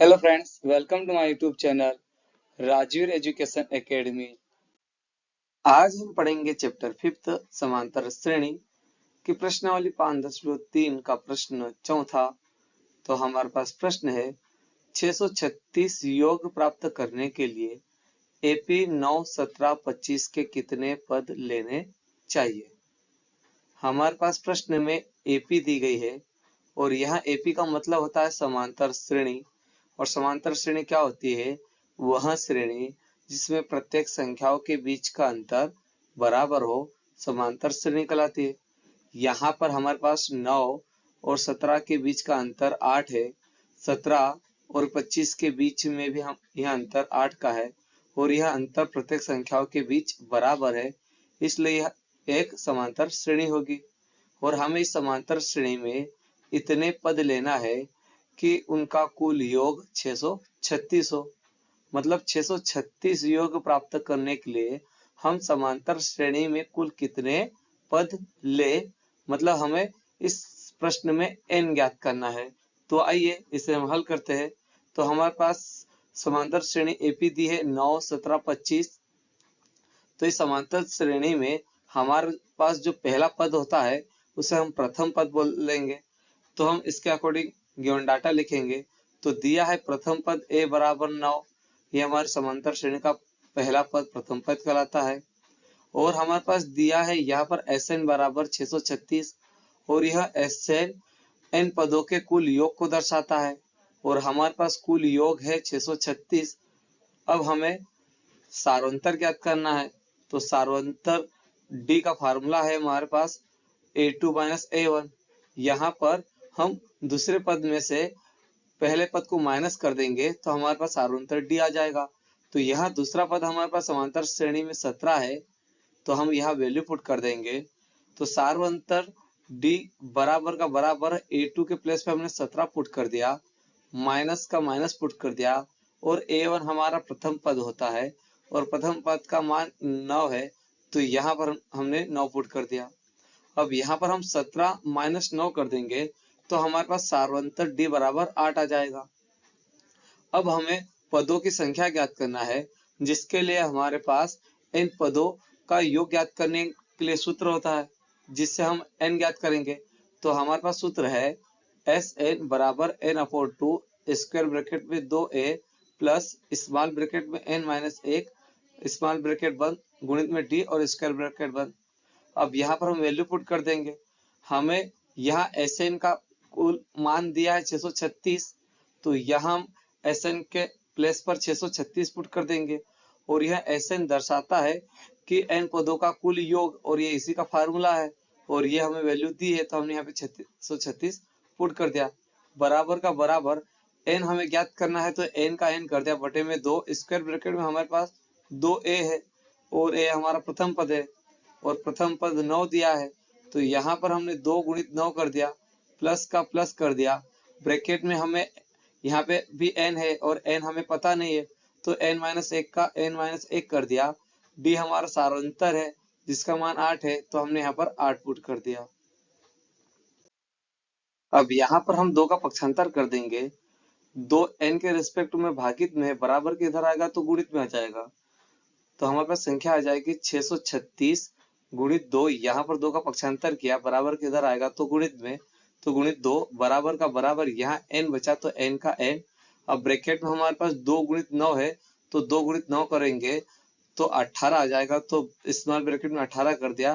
Hello friends, welcome to my YouTube channel Rajveer education academy. आज हम पढ़ेंगे चैप्टर 5 समांतर श्रेणी की प्रश्नावली 5.3 का प्रश्न चौथा। तो हमारे पास प्रश्न है 636 योग प्राप्त करने के लिए एपी 9, 17, 25 के कितने पद लेने चाहिए। हमारे पास प्रश्न में एपी दी गई है और यहाँ एपी का मतलब होता है समांतर श्रेणी। और समांतर श्रेणी क्या होती है? वह श्रेणी जिसमें प्रत्येक संख्याओं के बीच का अंतर बराबर हो, समांतर श्रेणी कहलाती है। यहाँ पर हमारे पास 9 और 17 के बीच का अंतर 8 है। 17 और 25 के बीच में भी हम यह अंतर 8 का है और यह अंतर प्रत्येक संख्याओं के बीच बराबर है, इसलिए यह एक समांतर श्रेणी होगी। और हमें इस समांतर श्रेणी में इतने पद लेना है कि उनका कुल योग 636 हो। मतलब 636 योग प्राप्त करने के लिए हम समांतर श्रेणी में कुल कितने पद ले, मतलब हमें इस प्रश्न में n ज्ञात करना है। तो आइए इसे हम हल करते हैं। तो हमारे पास समांतर श्रेणी एपी दी है 9, 17, 25। तो इस समांतर श्रेणी में हमारे पास जो पहला पद होता है उसे हम प्रथम पद बोल लेंगे। तो हम इसके अकॉर्डिंग गिवन डाटा लिखेंगे। तो दिया है प्रथम पद a बराबर 9, ये हमारे समांतर श्रेणी का पहला पद प्रथम पद कहलाता है। और हमारे पास दिया है यहाँ पर Sn बराबर 636 और यह Sn n पदों के कुल योग को दर्शाता है और हमारे पास कुल योग है 636। अब हमें सारवंतर ज्ञात करना है। तो सारवंतर D का फार्मूला है हमारे पास A2 माइनस A1। यहाँ पर हम दूसरे पद में से पहले पद को माइनस कर देंगे तो हमारे पास सारवंतर डी आ जाएगा। तो यहाँ दूसरा पद हमारे पास समांतर श्रेणी में 17 है, तो हम यहाँ वैल्यू पुट कर देंगे। तो सारवंतर डी बराबर का बराबर A2 के प्लेस पे हमने 17 पुट कर दिया, माइनस का माइनस पुट कर दिया और A1 हमारा प्रथम पद होता है और प्रथम पद का मान 9 है, तो यहाँ पर हमने 9 पुट कर दिया। अब यहाँ पर हम 17 माइनस 9 कर देंगे तो हमारे पास सारवंतर D बराबर 8 आ जाएगा। अब हमें पदों की संख्या ज्ञात करना है, जिसके लिए हमारे पास इन पदों का योग ज्ञात करने के लिए सूत्र होता है, जिससे हम n ज्ञात करेंगे। तो हमारे पास सूत्र है Sn बराबर n अपॉन 2 स्क्वायर ब्रैकेट में 2a प्लस स्मॉल ब्रैकेट में n माइनस 1 स्मॉल ब्रैकेट बंद गुणित में d और स्क्वायर ब्रैकेट बंद। अब यहाँ पर हम वैल्यू पुट कर देंगे। हमें यहाँ Sn का कुल मान दिया है 636, तो यहाँ हम Sn के प्लेस पर 636 पुट कर देंगे और यह Sn दर्शाता है कि n पदों का कुल योग और ये इसी का फार्मूला है और ये हमें वैल्यू दी है, तो हमने यहाँ पे 636 पुट कर दिया। बराबर का बराबर n हमें ज्ञात करना है, तो n का n कर दिया बटे में 2 स्क्वायर ब्रैकेट में हमारे पास 2a है और a हमारा प्रथम पद है और प्रथम पद 9 दिया है, तो यहाँ पर हमने 2 गुणित 9 कर दिया, प्लस का प्लस कर दिया। ब्रैकेट में हमें यहाँ पे भी n है और n हमें पता नहीं है, तो n माइनस 1 का n माइनस 1 कर दिया। d हमारा सारवंतर है जिसका मान 8 है, तो हमने यहाँ पर 8 पुट कर दिया। अब यहाँ पर हम 2 का पक्षांतर कर देंगे। 2 n के रिस्पेक्ट में भागित में बराबर के इधर आएगा तो गुणित में आ जाएगा, तो हमारे पास संख्या आ जाएगी 636 गुणित 2। यहाँ पर 2 का पक्षांतर किया, बराबर के इधर आएगा तो गुणित में, तो गुणित 2 बराबर का बराबर यहाँ n बचा तो n का n। अब ब्रैकेट में हमारे पास 2 गुणित 9 है, तो 2 गुणित 9 करेंगे तो 18 आ जाएगा, तो स्मॉल ब्रैकेट में 18 कर दिया,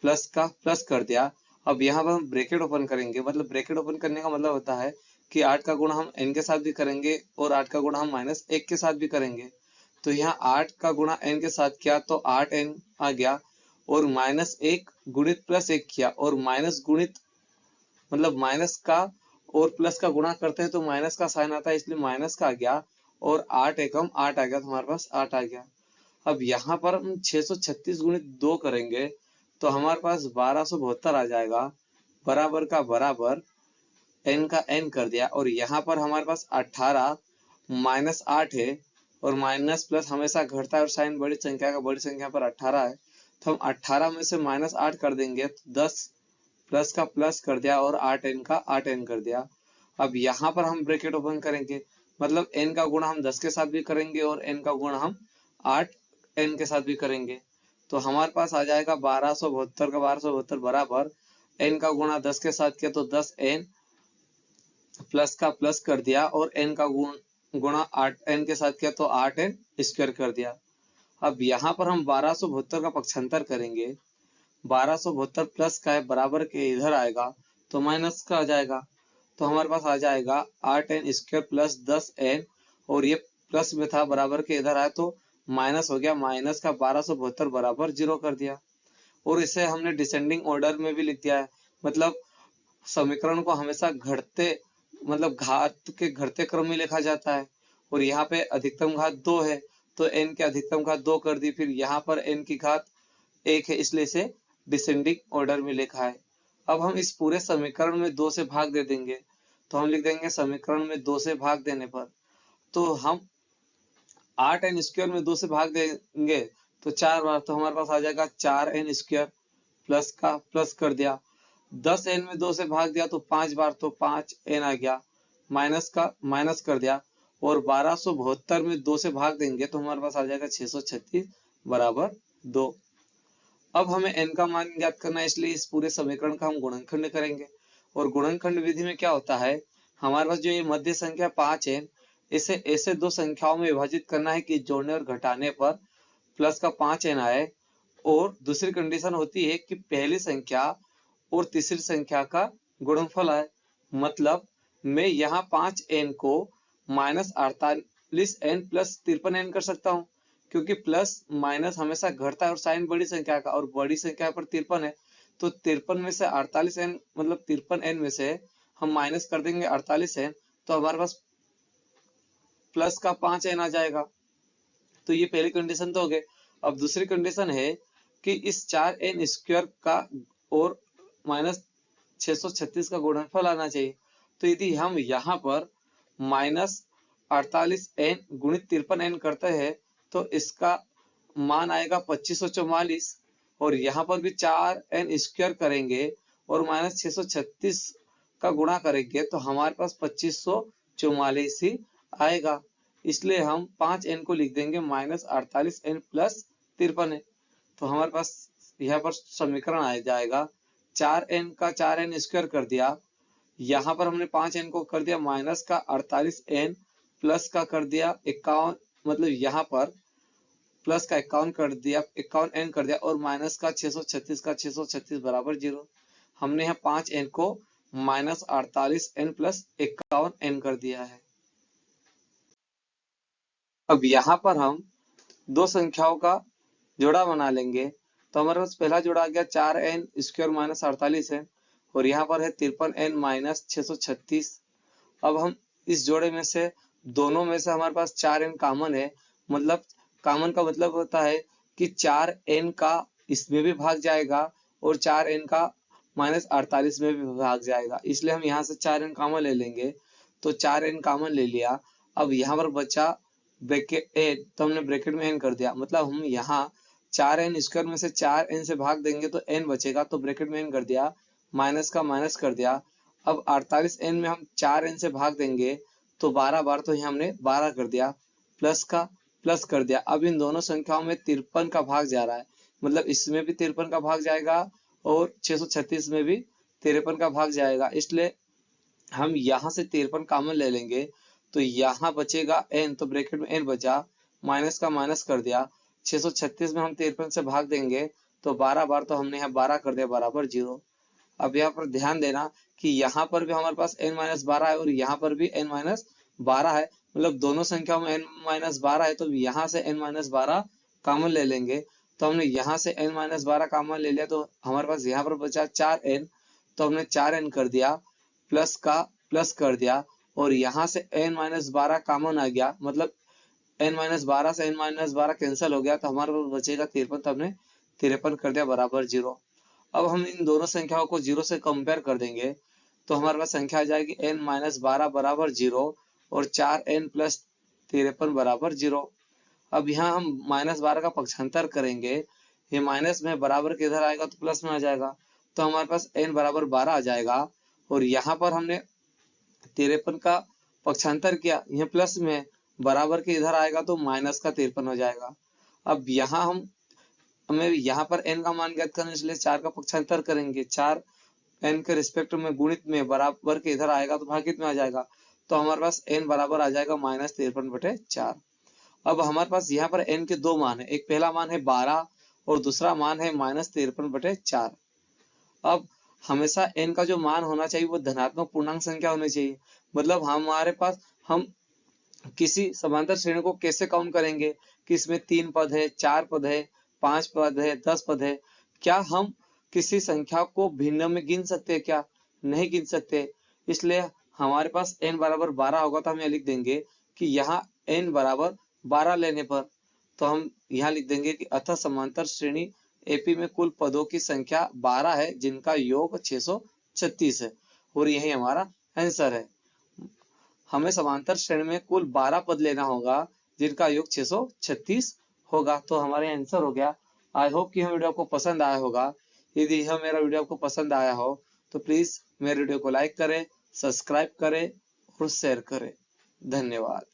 प्लस का प्लस कर दिया। अब यहाँ पर हम ब्रैकेट ओपन करेंगे, मतलब ब्रैकेट ओपन करने का मतलब होता है कि 8 का गुणा हम n के साथ भी करेंगे और 8 का गुणा हम माइनस 1 के साथ भी करेंगे। तो यहाँ 8 का गुणा n के साथ किया तो 8n आ गया और माइनस 1 गुणित प्लस 1 किया और माइनस गुणित मतलब माइनस का और प्लस का गुणा करते हैं तो माइनस का साइन आता है, इसलिए माइनस का आ गया और 8 एकम 8 आ गया, तो हमारे पास 8 आ गया। अब यहाँ पर हम 636 गुणित 2 करेंगे तो हमारे पास 1272 आ जाएगा, बराबर का बराबर n का n कर दिया और यहाँ पर हमारे पास 18 माइनस 8 है और माइनस प्लस हमेशा घटता है और साइन बड़ी संख्या का बड़ी संख्या पर 18 है, तो हम 18 में से माइनस 8 कर देंगे तो 10 प्लस का प्लस कर दिया और 8n का 8n कर दिया। अब यहाँ पर हम ब्रैकेट ओपन करेंगे मतलब n का गुणा हम 10 के साथ भी करेंगे और n का गुणा हम 8 n के साथ भी करेंगे। तो हमारे पास आ जाएगा 1272 का 1272 बराबर n का गुणा 10 के साथ किया तो 10n प्लस का प्लस कर दिया और n का गुणा 8n के साथ किया तो 8n स्क्वायर कर दिया। अब यहाँ पर हम 1272 का पक्षांतर करेंगे। 1272 प्लस का है बराबर के इधर आएगा तो माइनस का आ जाएगा। तो हमारे पास आ जाएगा 8n स्क्वायर प्लस 10n और ये प्लस में था बराबर के इधर आया तो माइनस हो गया। माइनस का 1272 बराबर 0 कर दिया और इसे हमने डिसेंडिंग ऑर्डर में भी लिख दिया है। मतलब समीकरण को हमेशा घटते मतलब घात के घटते क्रम में लिखा जाता है और यहाँ पे अधिकतम घात 2 है तो n के अधिकतम घात 2 कर दी। फिर यहाँ पर n की घात 1 है इसलिए इसे डिसेंडिंग ऑर्डर में लिखा है। अब हम इस पूरे समीकरण में 2 से भाग दे देंगे तो हम लिख देंगे समीकरण में 2 से भाग देने पर तो हम 8n स्क्वायर में 2 से भाग देंगे तो 4 बार तो हमारे पास आ जाएगा 4n स्क्वायर प्लस का प्लस कर दिया। 10n में 2 से भाग दिया तो 5 बार तो 5n आ गया माइनस का माइनस कर दिया और 1272 में 2 से भाग देंगे तो हमारे पास आ जाएगा 636 बराबर 2। अब हमें n का मान ज्ञात करना है इसलिए इस पूरे समीकरण का हम गुणनखंड करेंगे और गुणनखंड विधि में क्या होता है हमारे पास जो ये मध्य संख्या 5n इसे ऐसे दो संख्याओं में विभाजित करना है कि जोड़ने और घटाने पर प्लस का 5n आए और दूसरी कंडीशन होती है कि पहली संख्या और तीसरी संख्या का गुणनफल आए। मतलब मैं यहाँ 5n को -48n प्लस 53n कर सकता हूँ क्योंकि प्लस माइनस हमेशा घटता है और साइन बड़ी संख्या का और बड़ी संख्या पर 53 है तो 53 में से 48n मतलब 53n में से हम माइनस कर देंगे 48n तो हमारे पास प्लस का 5n आ जाएगा। तो ये पहली कंडीशन तो हो गई। अब दूसरी कंडीशन है कि इस 4n स्क्वायर का और -636 का गुणनफल आना चाहिए। तो यदि हम यहाँ पर -48n गुणित 53n करते हैं तो इसका मान आएगा 2544 और यहाँ पर भी 4n स्क्वायर करेंगे और -636 का गुणा करेंगे तो हमारे पास 2544 ही आएगा। इसलिए हम 5n को लिख देंगे -48n प्लस 53n। तो हमारे पास यहाँ पर समीकरण आ जाएगा 4n का 4n स्क्वायर कर दिया। यहाँ पर हमने 5n को कर दिया माइनस का 48n प्लस का कर दिया 51 मतलब यहाँ पर प्लस का 51 कर दिया 51n कर दिया और माइनस का 636 का 636 बराबर 0। हमने यहाँ 5n को -48n प्लस 51n कर दिया है। अब यहाँ पर हम दो संख्याओं का जोड़ा बना लेंगे तो हमारे पास पहला जोड़ा आ गया 4n स्क्वायर माइनस 48 है और यहाँ पर है 53n माइनस 636। अब हम इस जोड़े में से दोनों में से हमारे पास 4n कॉमन है। मतलब कॉमन का मतलब होता है कि 4n का इसमें भी भाग जाएगा और 4n का -48 में भी भाग जाएगा इसलिए हम यहाँ से 4n कॉमन ले लेंगे। तो 4n कॉमन ले लिया। अब यहाँ पर बचा ब्रैकेट n तो हमने ब्रैकेट में n कर दिया। मतलब हम यहाँ 4n स्क्वायर में से 4n से भाग देंगे तो n बचेगा तो ब्रैकेट में n कर दिया माइनस का माइनस कर दिया। अब 48n में हम 4n से भाग देंगे तो 12 बार तो यहाँ हमने 12 कर दिया प्लस का प्लस कर दिया। अब इन दोनों संख्याओं में 53 का भाग जा रहा है मतलब इसमें भी 53 का भाग जाएगा और 636 में भी 53 का भाग जाएगा इसलिए हम यहाँ से 53 कॉमन ले लेंगे तो यहाँ बचेगा n तो ब्रैकेट में n बचा माइनस का माइनस कर दिया। 636 में हम 53 से भाग देंगे तो 12 बार तो हमने यहाँ 12 कर दिया बराबर 0। अब यहाँ पर ध्यान देना कि यहाँ पर भी हमारे पास n-12 है और यहाँ पर भी n-12 है। मतलब दोनों संख्याओं में n-12 है तो यहाँ से n-12 कॉमन ले लेंगे। तो हमने यहाँ से n-12 कॉमन ले लिया तो हमारे पास यहाँ पर बचा 4n तो हमने 4n कर दिया प्लस का प्लस कर दिया और यहाँ से n-12 कॉमन आ गया। मतलब n-12 से n-12 कैंसिल हो गया तो हमारे पास बचेगा 53 तो हमने 53 कर दिया बराबर 0। अब हम इन दोनों संख्याओं को 0 से कंपेयर कर देंगे तो हमारे पास संख्या आ जाएगी n-12 बराबर 0 और 4n प्लस 53 बराबर 0। अब यहाँ हम -12 का पक्षांतर करेंगे। ये माइनस में बराबर के इधर आएगा तो प्लस में आ जाएगा तो हमारे पास n बराबर 12 आ जाएगा और यहाँ पर हमने 53 का पक्षांतर किया, यह प्लस में बराबर के इधर आएगा तो माइनस का 53 हो जाएगा। अब यहाँ हमें यहाँ पर n का मान ज्ञात करने इसलिए 4 का पक्षांतर करेंगे, 4 n के रिस्पेक्ट में गुणित में बराबर के इधर आएगा तो भागित में आ जाएगा, तो हमारे पास n बराबर आ जाएगा -53/4। अब हमारे पास यहाँ पर n के दो मान है, एक पहला मान है 12 और दूसरा मान है -53/4। अब हमेशा n का जो मान होना चाहिए वो धनात्मक पूर्णांक संख्या होनी चाहिए। मतलब हमारे पास हम किसी समांतर श्रेणी को कैसे काउंट करेंगे कि इसमें 3 पद है, 4 पद है, 5 पद है, 10 पद है, क्या हम किसी संख्या को भिन्न में गिन सकते हैं? क्या नहीं गिन सकते। इसलिए हमारे पास n बराबर 12 होगा तो हम यहाँ लिख देंगे कि यहाँ n बराबर 12 लेने पर तो हम यहाँ लिख देंगे कि अतः समांतर श्रेणी एपी में कुल पदों की संख्या 12 है जिनका योग 636 है और यही हमारा आंसर है। हमें समांतर श्रेणी में कुल 12 पद लेना होगा जिनका योग 636 होगा, तो हमारे आंसर हो गया। आई होप कि यह वीडियो आपको पसंद आया होगा। यदि यह मेरा वीडियो आपको पसंद आया हो तो प्लीज मेरे वीडियो को लाइक करें, सब्सक्राइब करें और शेयर करें। धन्यवाद।